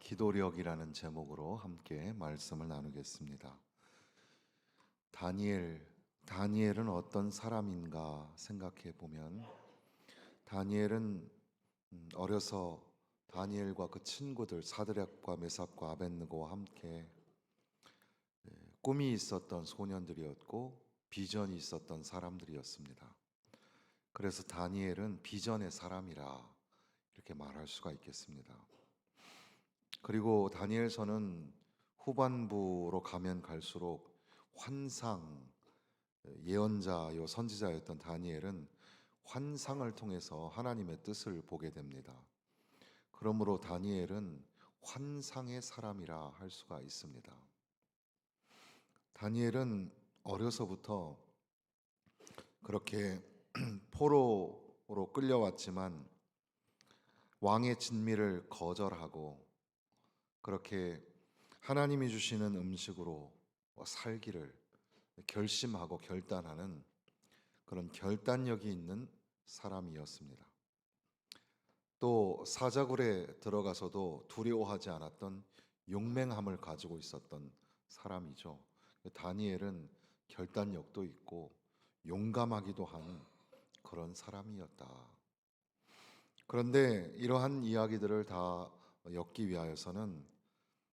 기도력이라는 제목으로 함께 말씀을 나누겠습니다. 다니엘은 어떤 사람인가 생각해 보면 다니엘은 어려서 다니엘과 그 친구들 사드락과 메삭과 아벳느고와 함께 꿈이 있었던 소년들이었고 비전이 있었던 사람들이었습니다. 그래서 다니엘은 비전의 사람이라 이렇게 말할 수가 있겠습니다. 그리고 다니엘서는 후반부로 가면 갈수록 환상 예언자요 선지자였던 다니엘은 환상을 통해서 하나님의 뜻을 보게 됩니다. 그러므로 다니엘은 환상의 사람이라 할 수가 있습니다. 다니엘은 어려서부터 그렇게 포로로 끌려왔지만 왕의 진미를 거절하고 그렇게 하나님이 주시는 음식으로 살기를 결심하고 결단하는 그런 결단력이 있는 사람이었습니다. 또 사자굴에 들어가서도 두려워하지 않았던 용맹함을 가지고 있었던 사람이죠. 다니엘은 결단력도 있고 용감하기도 한 그런 사람이었다. 그런데 이러한 이야기들을 다 엮기 위하여서는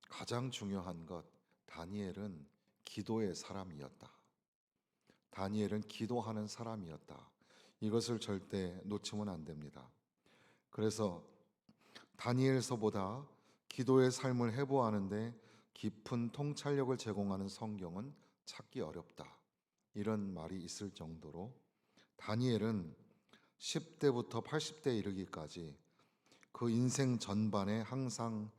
가장 중요한 것, 다니엘은 기도의 사람이었다. 다니엘은 기도하는 사람이었다. 이것을 절대 놓치면 안 됩니다. 그래서 다니엘서보다 기도의 삶을 해보하는데 깊은 통찰력을 제공하는 성경은 찾기 어렵다. 이런 말이 있을 정도로 다니엘은 10대부터 80대 이르기까지 그 인생 전반에 항상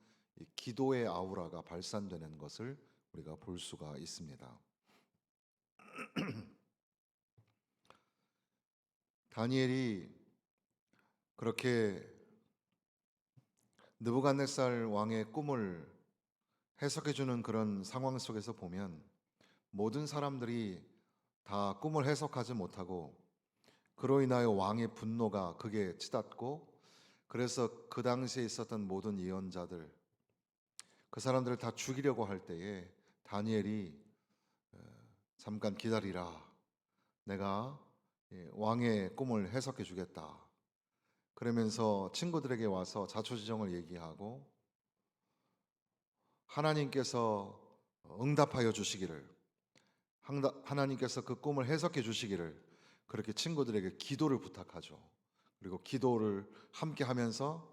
기도의 아우라가 발산되는 것을 우리가 볼 수가 있습니다. 다니엘이 그렇게 느부갓네살 왕의 꿈을 해석해 주는 그런 상황 속에서 보면 모든 사람들이 다 꿈을 해석하지 못하고 그로 인하여 왕의 분노가 극에 치닫고 그래서 그 당시에 있었던 모든 예언자들 그 사람들을 다 죽이려고 할 때에 다니엘이 잠깐 기다리라. 내가 왕의 꿈을 해석해 주겠다. 그러면서 친구들에게 와서 자초지종을 얘기하고 하나님께서 응답하여 주시기를 하나님께서 그 꿈을 해석해 주시기를 그렇게 친구들에게 기도를 부탁하죠. 그리고 기도를 함께 하면서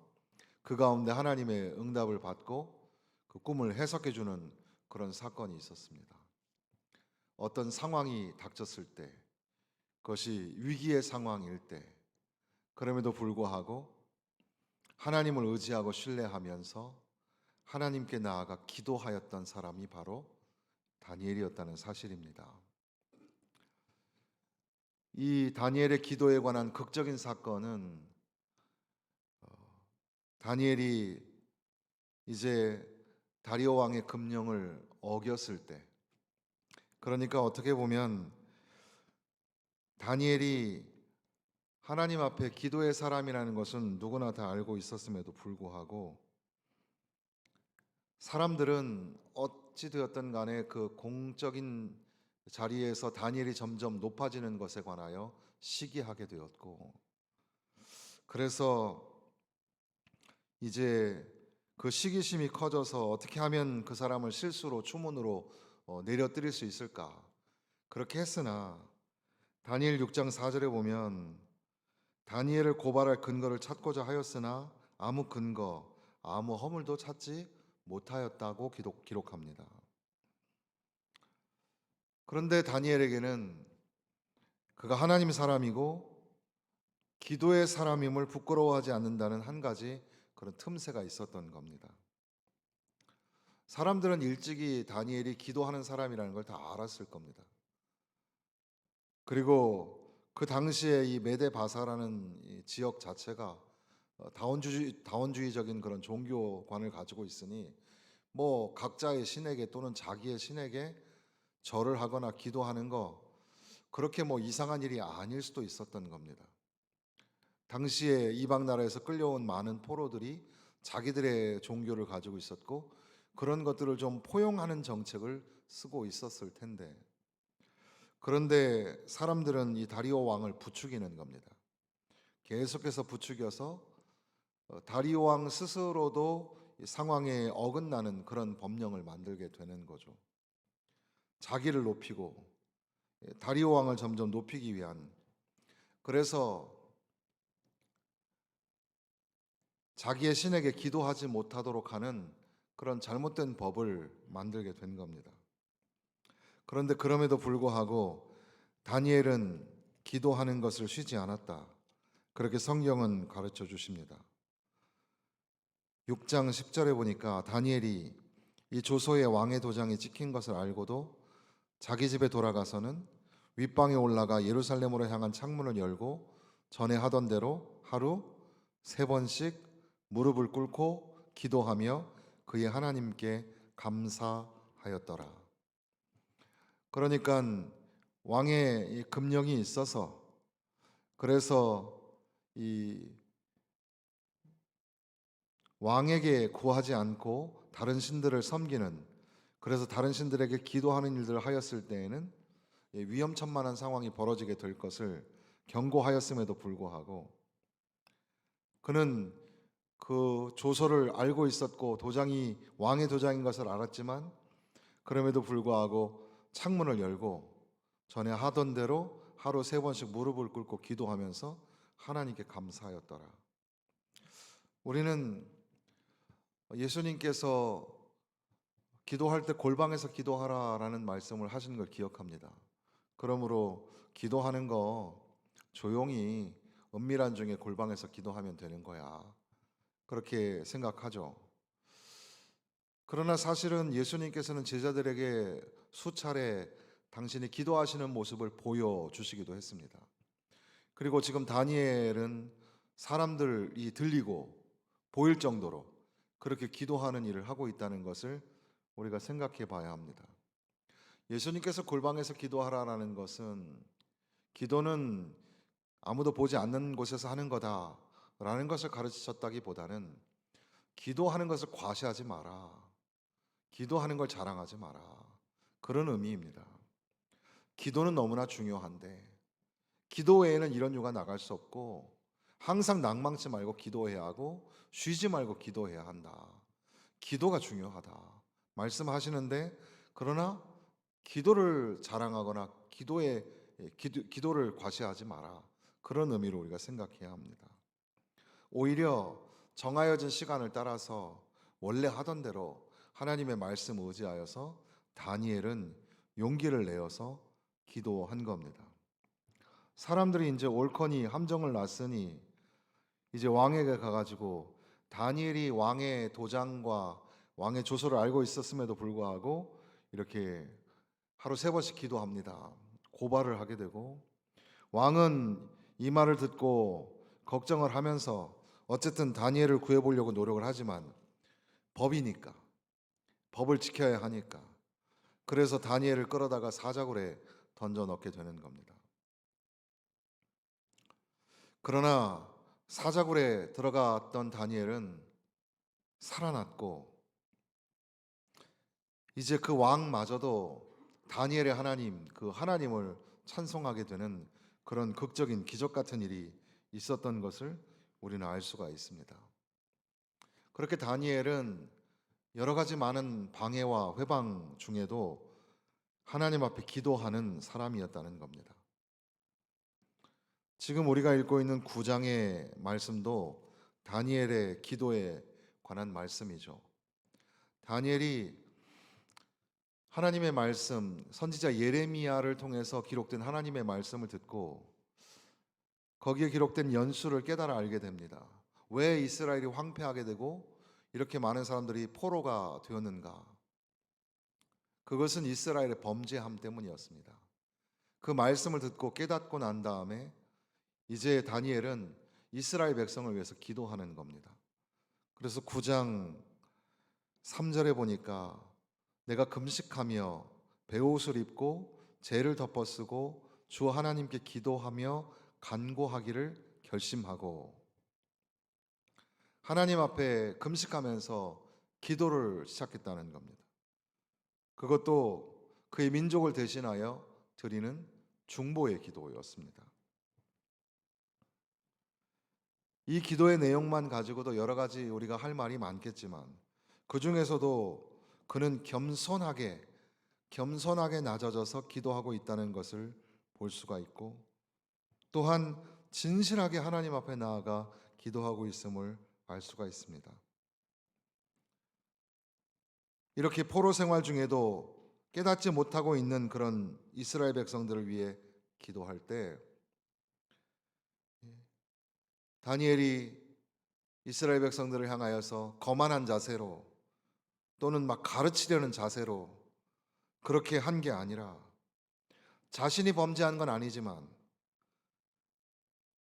그 가운데 하나님의 응답을 받고 그 꿈을 해석해 주는 그런 사건이 있었습니다. 어떤 상황이 닥쳤을 때 그것이 위기의 상황일 때 그럼에도 불구하고 하나님을 의지하고 신뢰하면서 하나님께 나아가 기도하였던 사람이 바로 다니엘이었다는 사실입니다. 이 다니엘의 기도에 관한 극적인 사건은 다니엘이 이제 다리오 왕의 금령을 어겼을 때, 그러니까 어떻게 보면 다니엘이 하나님 앞에 기도의 사람이라는 것은 누구나 다 알고 있었음에도 불구하고 사람들은 어찌 되었든 간에 그 공적인 자리에서 다니엘이 점점 높아지는 것에 관하여 시기하게 되었고, 그래서 이제 그 시기심이 커져서 어떻게 하면 그 사람을 실수로 추문으로 내려뜨릴 수 있을까 그렇게 했으나 다니엘 6장 4절에 보면 다니엘을 고발할 근거를 찾고자 하였으나 아무 근거 아무 허물도 찾지 못하였다고 기록합니다. 그런데 다니엘에게는 그가 하나님 사람이고 기도의 사람임을 부끄러워하지 않는다는 한 가지 그런 틈새가 있었던 겁니다. 사람들은 일찍이 다니엘이 기도하는 사람이라는 걸 다 알았을 겁니다. 그리고 그 당시에 이 메데 바사라는 이 지역 자체가 다원주의적인 그런 종교관을 가지고 있으니 뭐 각자의 신에게 또는 자기의 신에게 절을 하거나 기도하는 거 그렇게 뭐 이상한 일이 아닐 수도 있었던 겁니다. 당시에 이방 나라에서 끌려온 많은 포로들이 자기들의 종교를 가지고 있었고 그런 것들을 좀 포용하는 정책을 쓰고 있었을 텐데, 그런데 사람들은 이 다리오 왕을 부추기는 겁니다. 계속해서 부추겨서 다리오 왕 스스로도 이 상황에 어긋나는 그런 법령을 만들게 되는 거죠. 자기를 높이고 다리오 왕을 점점 높이기 위한, 그래서 자기의 신에게 기도하지 못하도록 하는 그런 잘못된 법을 만들게 된 겁니다. 그런데 그럼에도 불구하고 다니엘은 기도하는 것을 쉬지 않았다. 그렇게 성경은 가르쳐 주십니다. 6장 10절에 보니까 다니엘이 이 조소의 왕의 도장이 찍힌 것을 알고도 자기 집에 돌아가서는 윗방에 올라가 예루살렘으로 향한 창문을 열고 전에 하던 대로 하루 3번씩 무릎을 꿇고 기도하며 그의 하나님께 감사하였더라. 그러니까 왕의 이 금령이 있어서, 그래서 이 왕에게 구하지 않고 다른 신들을 섬기는, 그래서 다른 신들에게 기도하는 일들을 하였을 때에는 위험천만한 상황이 벌어지게 될 것을 경고하였음에도 불구하고 그는 그 조서를 알고 있었고 도장이 왕의 도장인 것을 알았지만 그럼에도 불구하고 창문을 열고 전에 하던 대로 하루 3번씩 무릎을 꿇고 기도하면서 하나님께 감사하였더라. 우리는 예수님께서 기도할 때 골방에서 기도하라라는 말씀을 하신 걸 기억합니다. 그러므로 기도하는 거 조용히 은밀한 중에 골방에서 기도하면 되는 거야, 그렇게 생각하죠. 그러나 사실은 예수님께서는 제자들에게 수차례 당신이 기도하시는 모습을 보여주시기도 했습니다. 그리고 지금 다니엘은 사람들이 들리고 보일 정도로 그렇게 기도하는 일을 하고 있다는 것을 우리가 생각해 봐야 합니다. 예수님께서 골방에서 기도하라라는 것은 기도는 아무도 보지 않는 곳에서 하는 거다라는 것을 가르치셨다기보다는 기도하는 것을 과시하지 마라, 기도하는 걸 자랑하지 마라, 그런 의미입니다. 기도는 너무나 중요한데 기도 외에는 이런 유가 나갈 수 없고 항상 낭망치 말고 기도해야 하고 쉬지 말고 기도해야 한다. 기도가 중요하다 말씀하시는데, 그러나 기도를 자랑하거나 기도를 과시하지 마라, 그런 의미로 우리가 생각해야 합니다. 오히려 정하여진 시간을 따라서 원래 하던 대로 하나님의 말씀 의지하여서 다니엘은 용기를 내어서 기도한 겁니다. 사람들이 이제 옳거니 함정을 놨으니 이제 왕에게 가가지고 다니엘이 왕의 도장과 왕의 조서를 알고 있었음에도 불구하고 이렇게 하루 3번씩 기도합니다. 고발을 하게 되고, 왕은 이 말을 듣고 걱정을 하면서 어쨌든 다니엘을 구해보려고 노력을 하지만 법이니까, 법을 지켜야 하니까, 그래서 다니엘을 끌어다가 사자굴에 던져 넣게 되는 겁니다. 그러나 사자굴에 들어갔던 다니엘은 살아났고 이제 그 왕마저도 다니엘의 하나님, 그 하나님을 찬송하게 되는 그런 극적인 기적 같은 일이 있었던 것을 우리는 알 수가 있습니다. 그렇게 다니엘은 여러 가지 많은 방해와 회방 중에도 하나님 앞에 기도하는 사람이었다는 겁니다. 지금 우리가 읽고 있는 9장의 말씀도 다니엘의 기도에 관한 말씀이죠. 다니엘이 하나님의 말씀, 선지자 예레미야를 통해서 기록된 하나님의 말씀을 듣고 거기에 기록된 연수를 깨달아 알게 됩니다. 왜 이스라엘이 황폐하게 되고 이렇게 많은 사람들이 포로가 되었는가? 그것은 이스라엘의 범죄함 때문이었습니다. 그 말씀을 듣고 깨닫고 난 다음에 이제 다니엘은 이스라엘 백성을 위해서 기도하는 겁니다. 그래서 9장 3절에 보니까 내가 금식하며 베옷을 입고 죄를 덮어쓰고 주 하나님께 기도하며 간구하기를 결심하고, 하나님 앞에 금식하면서 기도를 시작했다는 겁니다. 그것도 그의 민족을 대신하여 드리는 중보의 기도였습니다. 이 기도의 내용만 가지고도 여러 가지 우리가 할 말이 많겠지만 그 중에서도 그는 겸손하게 낮아져서 기도하고 있다는 것을 볼 수가 있고, 또한 진실하게 하나님 앞에 나아가 기도하고 있음을 알 수가 있습니다. 이렇게 포로 생활 중에도 깨닫지 못하고 있는 그런 이스라엘 백성들을 위해 기도할 때 다니엘이 이스라엘 백성들을 향하여서 거만한 자세로 또는 막 가르치려는 자세로 그렇게 한 게 아니라, 자신이 범죄한 건 아니지만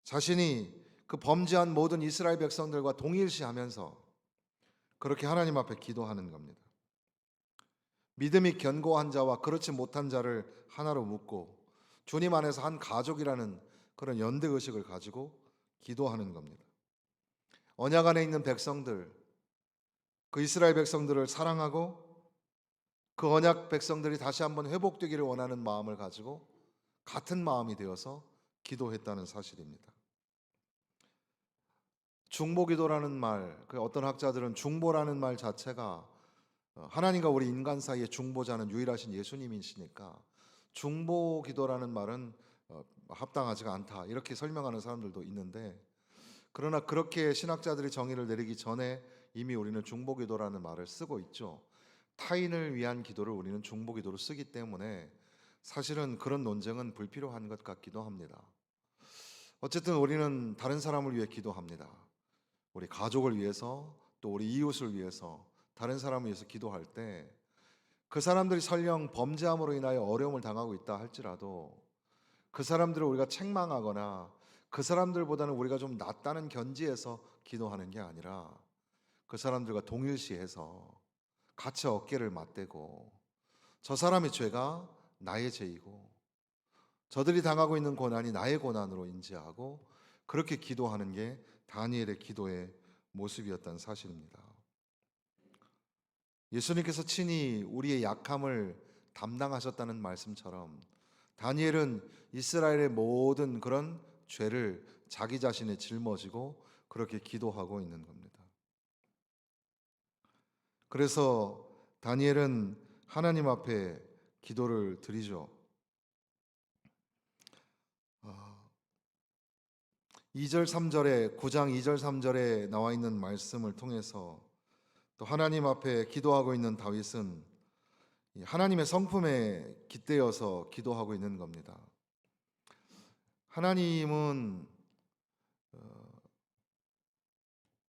자신이 그 범죄한 모든 이스라엘 백성들과 동일시하면서 그렇게 하나님 앞에 기도하는 겁니다. 믿음이 견고한 자와 그렇지 못한 자를 하나로 묶고 주님 안에서 한 가족이라는 그런 연대의식을 가지고 기도하는 겁니다. 언약 안에 있는 백성들, 그 이스라엘 백성들을 사랑하고 그 언약 백성들이 다시 한번 회복되기를 원하는 마음을 가지고 같은 마음이 되어서 기도했다는 사실입니다. 중보기도라는 말, 그 어떤 학자들은 중보라는 말 자체가 하나님과 우리 인간 사이의 중보자는 유일하신 예수님이시니까 중보기도라는 말은 합당하지가 않다, 이렇게 설명하는 사람들도 있는데, 그러나 그렇게 신학자들이 정의를 내리기 전에 이미 우리는 중보기도라는 말을 쓰고 있죠. 타인을 위한 기도를 우리는 중보기도로 쓰기 때문에 사실은 그런 논쟁은 불필요한 것 같기도 합니다. 어쨌든 우리는 다른 사람을 위해 기도합니다. 우리 가족을 위해서, 또 우리 이웃을 위해서, 다른 사람을 위해서 기도할 때 그 사람들이 설령 범죄함으로 인하여 어려움을 당하고 있다 할지라도 그 사람들을 우리가 책망하거나 그 사람들보다는 우리가 좀 낫다는 견지에서 기도하는 게 아니라 그 사람들과 동일시해서 같이 어깨를 맞대고 저 사람의 죄가 나의 죄이고 저들이 당하고 있는 고난이 나의 고난으로 인지하고 그렇게 기도하는 게 다니엘의 기도의 모습이었다는 사실입니다. 예수님께서 친히 우리의 약함을 담당하셨다는 말씀처럼 다니엘은 이스라엘의 모든 그런 죄를 자기 자신에 짊어지고 그렇게 기도하고 있는 겁니다. 그래서 다니엘은 하나님 앞에 기도를 드리죠. 2절 3절에 9장 2절 3절에 나와 있는 말씀을 통해서 또 하나님 앞에 기도하고 있는 다윗은 하나님의 성품에 깃대어서 기도하고 있는 겁니다. 하나님은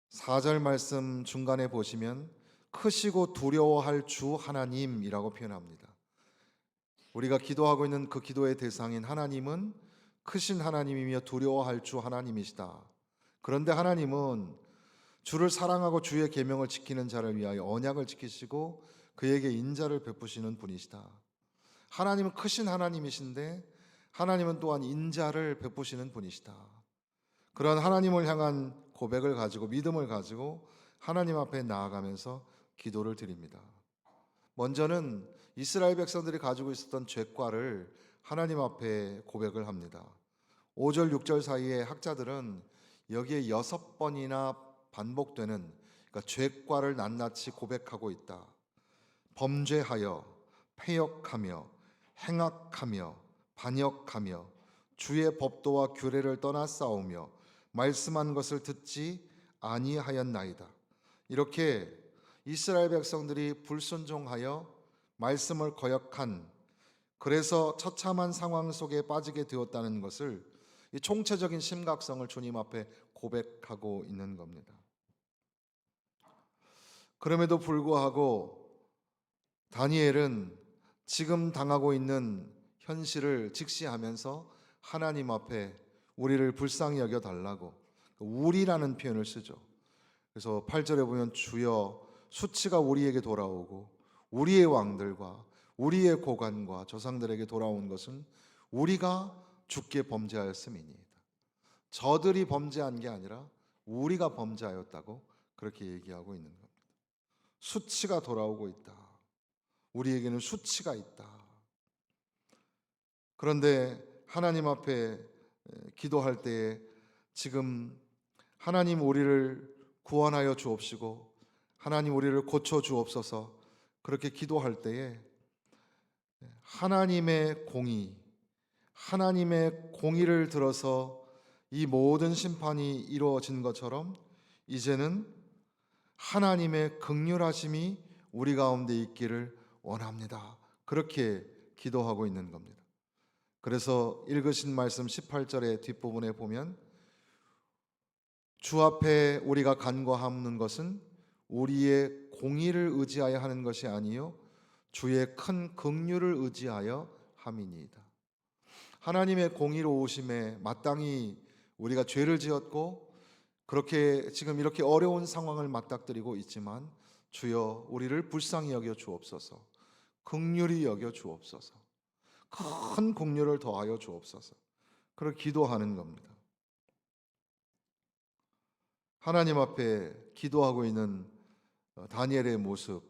4절 말씀 중간에 보시면 크시고 두려워할 주 하나님이라고 표현합니다. 우리가 기도하고 있는 그 기도의 대상인 하나님은 크신 하나님이며 두려워할 주 하나님이시다. 그런데 하나님은 주를 사랑하고 주의 계명을 지키는 자를 위하여 언약을 지키시고 그에게 인자를 베푸시는 분이시다. 하나님은 크신 하나님이신데 하나님은 또한 인자를 베푸시는 분이시다. 그런 하나님을 향한 고백을 가지고 믿음을 가지고 하나님 앞에 나아가면서 기도를 드립니다. 먼저는 이스라엘 백성들이 가지고 있었던 죄과를 하나님 앞에 고백을 합니다. 5절 6절 사이에 학자들은 여기에 6번이나 반복되는, 그러니까 죄과를 낱낱이 고백하고 있다. 범죄하여 패역하며 행악하며 반역하며 주의 법도와 규례를 떠나 싸우며 말씀한 것을 듣지 아니하였나이다. 이렇게 이스라엘 백성들이 불순종하여 말씀을 거역한, 그래서 처참한 상황 속에 빠지게 되었다는 것을, 이 총체적인 심각성을 주님 앞에 고백하고 있는 겁니다. 그럼에도 불구하고 다니엘은 지금 당하고 있는 현실을 직시하면서 하나님 앞에 우리를 불쌍히 여겨 달라고 우리라는 표현을 쓰죠. 그래서 8절에 보면 주여 수치가 우리에게 돌아오고 우리의 왕들과 우리의 고관과 조상들에게 돌아온 것은 우리가 주께 범죄하였음이니이다. 저들이 범죄한 게 아니라 우리가 범죄하였다고 그렇게 얘기하고 있는 겁니다. 수치가 돌아오고 있다. 우리에게는 수치가 있다. 그런데 하나님 앞에 기도할 때에 지금 하나님 우리를 구원하여 주옵시고 하나님 우리를 고쳐 주옵소서 그렇게 기도할 때에 하나님의 공의, 하나님의 공의를 들어서 이 모든 심판이 이루어진 것처럼 이제는 하나님의 긍휼하심이 우리 가운데 있기를 원합니다. 그렇게 기도하고 있는 겁니다. 그래서 읽으신 말씀 18절의 뒷부분에 보면 주 앞에 우리가 간구하는 것은 우리의 공의를 의지하여 하는 것이 아니요 주의 큰 긍휼을 의지하여 함이니이다. 하나님의 공의로우심에 마땅히 우리가 죄를 지었고 그렇게 지금 이렇게 어려운 상황을 맞닥뜨리고 있지만 주여 우리를 불쌍히 여겨 주옵소서. 긍휼히 여겨 주옵소서. 큰 긍휼을 더하여 주옵소서. 그렇게 기도하는 겁니다. 하나님 앞에 기도하고 있는 다니엘의 모습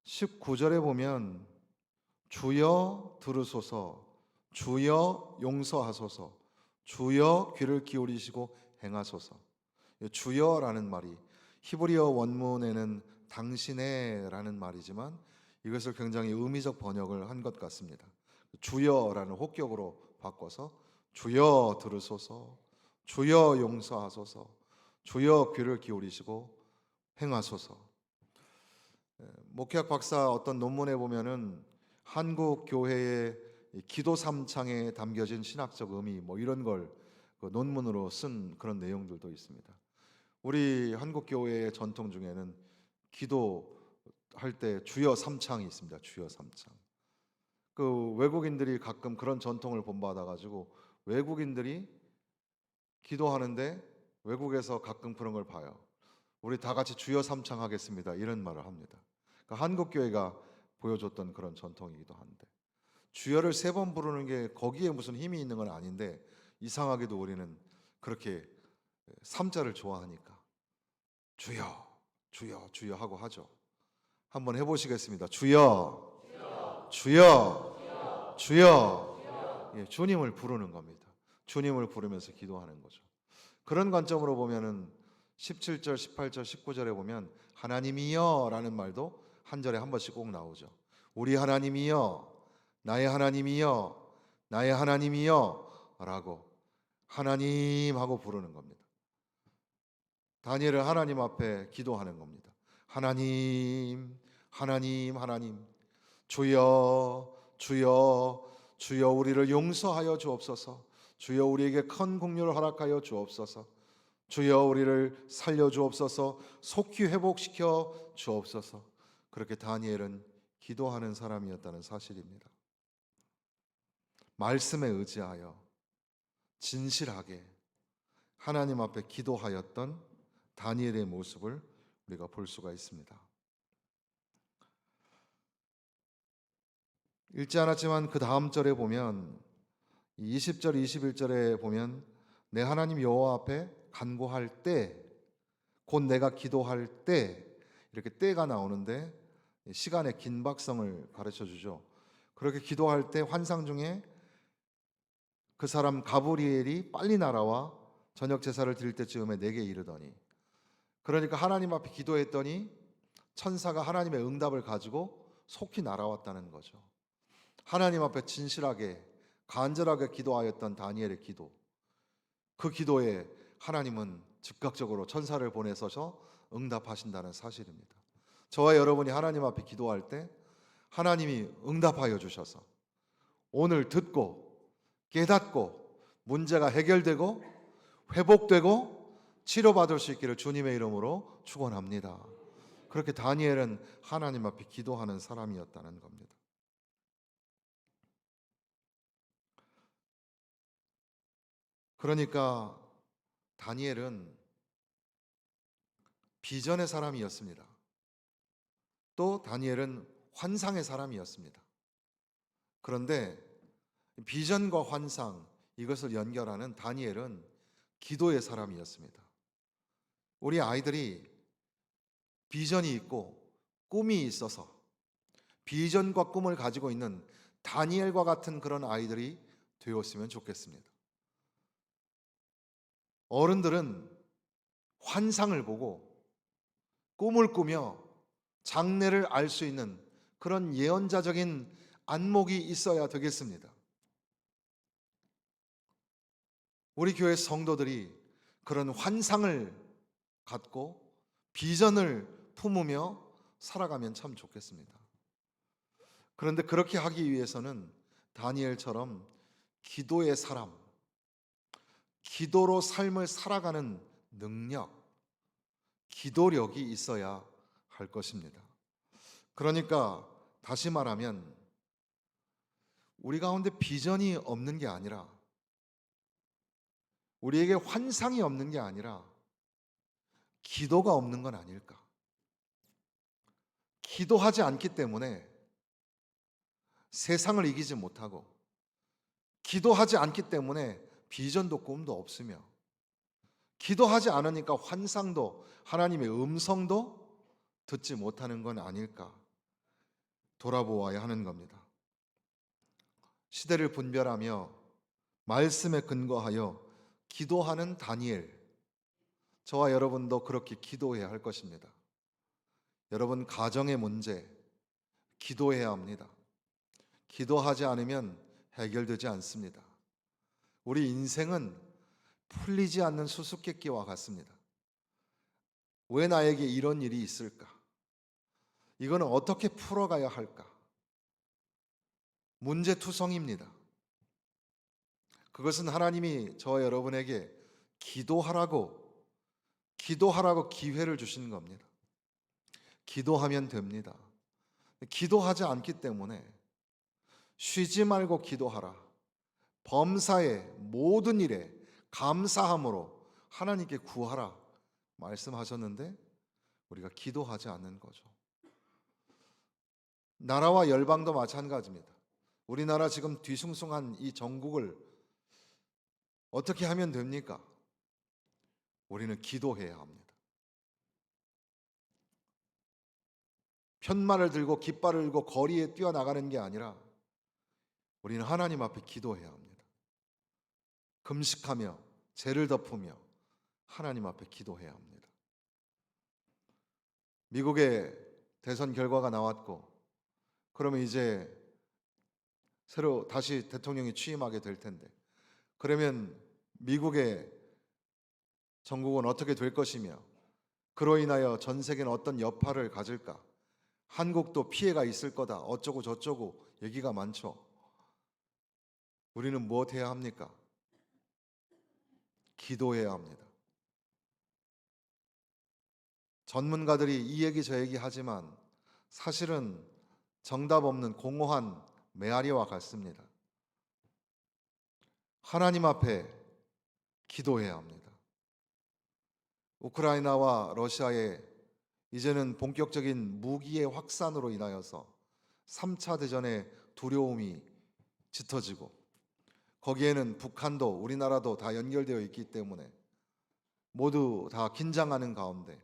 19절에 보면 주여 들으소서, 주여 용서하소서, 주여 귀를 기울이시고 행하소서. 주여라는 말이 히브리어 원문에는 당신의라는 말이지만 이것을 굉장히 의미적 번역을 한 것 같습니다. 주여라는 혹격으로 바꿔서 주여 들으소서, 주여 용서하소서, 주여 귀를 기울이시고 행하소서. 목회학 박사 어떤 논문에 보면은 한국 교회의 기도 삼창에 담겨진 신학적 의미 뭐 이런 걸 논문으로 쓴 그런 내용들도 있습니다. 우리 한국 교회의 전통 중에는 기도할 때 주여 삼창이 있습니다. 주여 삼창. 그 외국인들이 가끔 그런 전통을 본받아 가지고 외국인들이 기도하는데 외국에서 가끔 그런 걸 봐요. 우리 다 같이 주여 삼창 하겠습니다. 이런 말을 합니다. 그러니까 한국 교회가 보여줬던 그런 전통이기도 한데 주여를 3번 부르는 게 거기에 무슨 힘이 있는 건 아닌데 이상하게도 우리는 그렇게 3자를 좋아하니까 주여 주여 주여 하고 하죠. 한번 해보시겠습니다. 주여 주여 주여. 예, 주님을 부르는 겁니다. 주님을 부르면서 기도하는 거죠. 그런 관점으로 보면은 17절, 18절, 19절에 보면 하나님이여 라는 말도 한 절에 한 번씩 꼭 나오죠. 우리 하나님이여, 나의 하나님이여, 나의 하나님이여 라고 하나님 하고 부르는 겁니다. 다니엘은 하나님 앞에 기도하는 겁니다. 하나님, 하나님, 하나님, 주여, 주여, 주여 우리를 용서하여 주옵소서. 주여 우리에게 큰 긍휼을 허락하여 주옵소서. 주여 우리를 살려 주옵소서. 속히 회복시켜 주옵소서. 그렇게 다니엘은 기도하는 사람이었다는 사실입니다. 말씀에 의지하여 진실하게 하나님 앞에 기도하였던 다니엘의 모습을 우리가 볼 수가 있습니다. 읽지 않았지만 그 다음 절에 보면 20절, 21절에 보면 내 하나님 여호와 앞에 간구할 때, 곧 내가 기도할 때 이렇게 때가 나오는데 시간의 긴박성을 가르쳐 주죠. 그렇게 기도할 때 환상 중에 그 사람 가브리엘이 빨리 날아와 저녁 제사를 드릴 때쯤에 내게 이르더니, 그러니까 하나님 앞에 기도했더니 천사가 하나님의 응답을 가지고 속히 날아왔다는 거죠. 하나님 앞에 진실하게 간절하게 기도하였던 다니엘의 기도, 그 기도에 하나님은 즉각적으로 천사를 보내셔서 응답하신다는 사실입니다. 저와 여러분이 하나님 앞에 기도할 때 하나님이 응답하여 주셔서 오늘 듣고 깨닫고 문제가 해결되고 회복되고 치료받을 수 있기를 주님의 이름으로 축원합니다. 그렇게 다니엘은 하나님 앞에 기도하는 사람이었다는 겁니다. 그러니까 다니엘은 비전의 사람이었습니다. 또 다니엘은 환상의 사람이었습니다. 그런데 비전과 환상 이것을 연결하는 다니엘은 기도의 사람이었습니다. 우리 아이들이 비전이 있고 꿈이 있어서 비전과 꿈을 가지고 있는 다니엘과 같은 그런 아이들이 되었으면 좋겠습니다. 어른들은 환상을 보고 꿈을 꾸며 장래를 알 수 있는 그런 예언자적인 안목이 있어야 되겠습니다. 우리 교회 성도들이 그런 환상을 갖고 비전을 품으며 살아가면 참 좋겠습니다. 그런데 그렇게 하기 위해서는 다니엘처럼 기도의 사람, 기도로 삶을 살아가는 능력, 기도력이 있어야 할 것입니다. 그러니까 다시 말하면 우리 가운데 비전이 없는 게 아니라, 우리에게 환상이 없는 게 아니라 기도가 없는 건 아닐까? 기도하지 않기 때문에 세상을 이기지 못하고, 기도하지 않기 때문에 비전도 꿈도 없으며, 기도하지 않으니까 환상도 하나님의 음성도 듣지 못하는 건 아닐까 돌아보아야 하는 겁니다. 시대를 분별하며 말씀에 근거하여 기도하는 다니엘, 저와 여러분도 그렇게 기도해야 할 것입니다. 여러분 가정의 문제 기도해야 합니다. 기도하지 않으면 해결되지 않습니다. 우리 인생은 풀리지 않는 수수께끼와 같습니다. 왜 나에게 이런 일이 있을까? 이거는 어떻게 풀어가야 할까? 문제투성입니다. 그것은 하나님이 저와 여러분에게 기도하라고 기회를 주신 겁니다. 기도하면 됩니다. 기도하지 않기 때문에 쉬지 말고 기도하라. 범사의 모든 일에 감사함으로 하나님께 구하라 말씀하셨는데 우리가 기도하지 않는 거죠. 나라와 열방도 마찬가지입니다. 우리나라 지금 뒤숭숭한 이 정국을 어떻게 하면 됩니까? 우리는 기도해야 합니다. 편말을 들고 깃발을 들고 거리에 뛰어나가는 게 아니라 우리는 하나님 앞에 기도해야 합니다. 금식하며 죄를 덮으며 하나님 앞에 기도해야 합니다. 미국의 대선 결과가 나왔고 그러면 이제 새로 다시 대통령이 취임하게 될 텐데, 그러면 미국의 정국은 어떻게 될 것이며 그로 인하여 전 세계는 어떤 여파를 가질까? 한국도 피해가 있을 거다. 어쩌고 저쩌고 얘기가 많죠. 우리는 무엇 해야 합니까? 기도해야 합니다. 전문가들이 이 얘기 저 얘기 하지만 사실은 정답 없는 공허한 메아리와 같습니다. 하나님 앞에 기도해야 합니다. 우크라이나와 러시아의 이제는 본격적인 무기의 확산으로 인하여서 3차 대전의 두려움이 짙어지고 거기에는 북한도 우리나라도 다 연결되어 있기 때문에 모두 다 긴장하는 가운데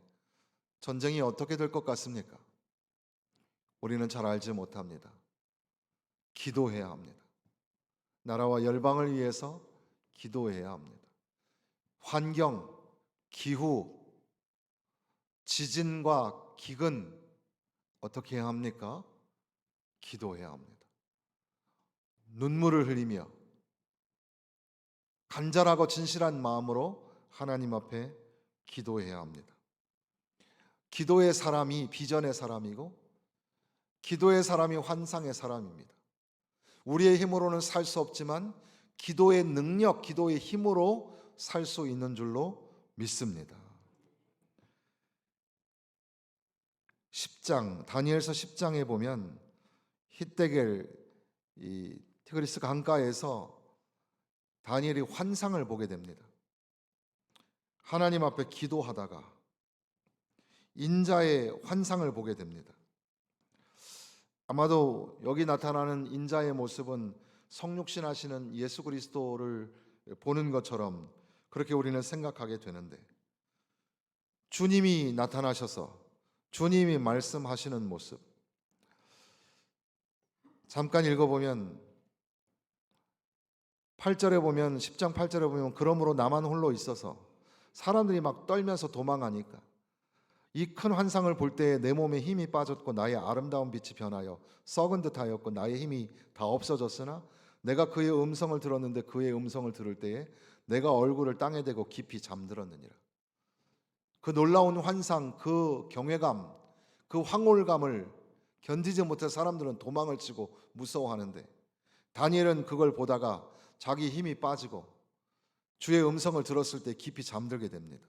전쟁이 어떻게 될 것 같습니까? 우리는 잘 알지 못합니다. 기도해야 합니다. 나라와 열방을 위해서 기도해야 합니다. 환경, 기후, 지진과 기근 어떻게 해야 합니까? 기도해야 합니다. 눈물을 흘리며 간절하고 진실한 마음으로 하나님 앞에 기도해야 합니다. 기도의 사람이 비전의 사람이고 기도의 사람이 환상의 사람입니다. 우리의 힘으로는 살 수 없지만 기도의 능력, 기도의 힘으로 살 수 있는 줄로 믿습니다. 10장, 다니엘서 10장에 보면 히데겔 이 티그리스 강가에서 다니엘이 환상을 보게 됩니다. 하나님 앞에 기도하다가 인자의 환상을 보게 됩니다. 아마도 여기 나타나는 인자의 모습은 성육신 하시는 예수 그리스도를 보는 것처럼 그렇게 우리는 생각하게 되는데, 주님이 나타나셔서 주님이 말씀하시는 모습, 잠깐 읽어보면 8절에 보면 10장 8절에 보면 그러므로 나만 홀로 있어서 사람들이 막 떨면서 도망하니까 이 큰 환상을 볼 때에 내 몸에 힘이 빠졌고 나의 아름다운 빛이 변하여 썩은 듯하였고 나의 힘이 다 없어졌으나 내가 그의 음성을 들었는데 그의 음성을 들을 때에 내가 얼굴을 땅에 대고 깊이 잠들었느니라. 그 놀라운 환상, 그 경외감, 그 황홀감을 견디지 못해 사람들은 도망을 치고 무서워하는데 다니엘은 그걸 보다가 자기 힘이 빠지고 주의 음성을 들었을 때 깊이 잠들게 됩니다.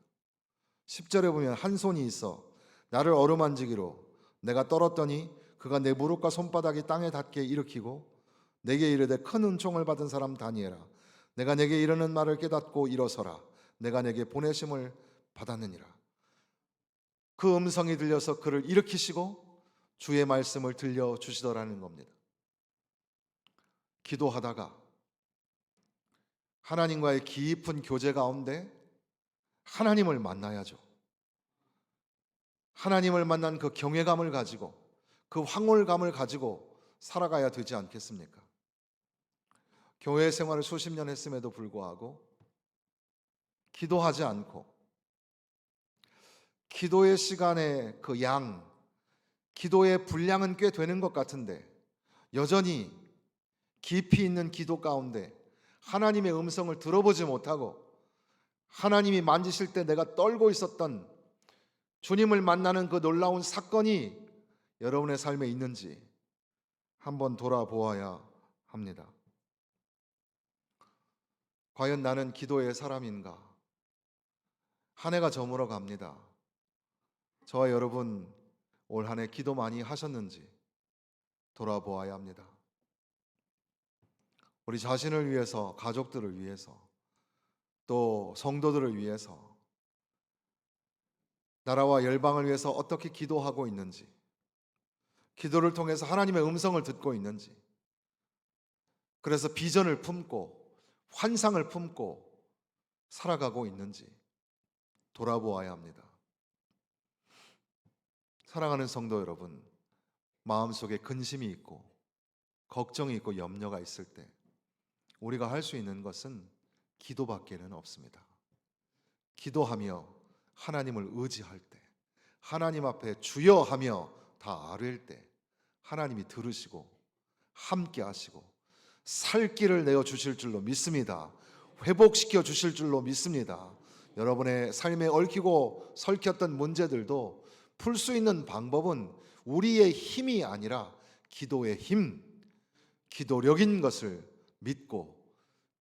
10절에 보면 한 손이 있어 나를 어루만지기로 내가 떨었더니 그가 내 무릎과 손바닥이 땅에 닿게 일으키고 내게 이르되 큰 은총을 받은 사람 다니엘아 내가 내게 이르는 말을 깨닫고 일어서라 내가 내게 보내심을 받았느니라. 그 음성이 들려서 그를 일으키시고 주의 말씀을 들려주시더라는 겁니다. 기도하다가 하나님과의 깊은 교제 가운데 하나님을 만나야죠. 하나님을 만난 그 경외감을 가지고 그 황홀감을 가지고 살아가야 되지 않겠습니까? 교회 생활을 수십 년 했음에도 불구하고 기도하지 않고 기도의 시간에 그 기도의 분량은 꽤 되는 것 같은데 여전히 깊이 있는 기도 가운데 하나님의 음성을 들어보지 못하고 하나님이 만지실 때 내가 떨고 있었던 주님을 만나는 그 놀라운 사건이 여러분의 삶에 있는지 한번 돌아보아야 합니다. 과연 나는 기도의 사람인가? 한 해가 저물어 갑니다. 저와 여러분 올 한 해 기도 많이 하셨는지 돌아보아야 합니다. 우리 자신을 위해서, 가족들을 위해서, 또 성도들을 위해서, 나라와 열방을 위해서 어떻게 기도하고 있는지, 기도를 통해서 하나님의 음성을 듣고 있는지, 그래서 비전을 품고 환상을 품고 살아가고 있는지 돌아보아야 합니다. 사랑하는 성도 여러분, 마음속에 근심이 있고 걱정이 있고 염려가 있을 때 우리가 할 수 있는 것은 기도밖에는 없습니다. 기도하며 하나님을 의지할 때, 하나님 앞에 주여 하며 다 아뢰일 때 하나님이 들으시고 함께 하시고 살 길을 내어 주실 줄로 믿습니다. 회복시켜 주실 줄로 믿습니다. 여러분의 삶에 얽히고 설켰던 문제들도 풀 수 있는 방법은 우리의 힘이 아니라 기도의 힘, 기도력인 것을 믿고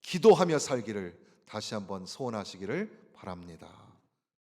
기도하며 살기를 다시 한번 소원하시기를 바랍니다.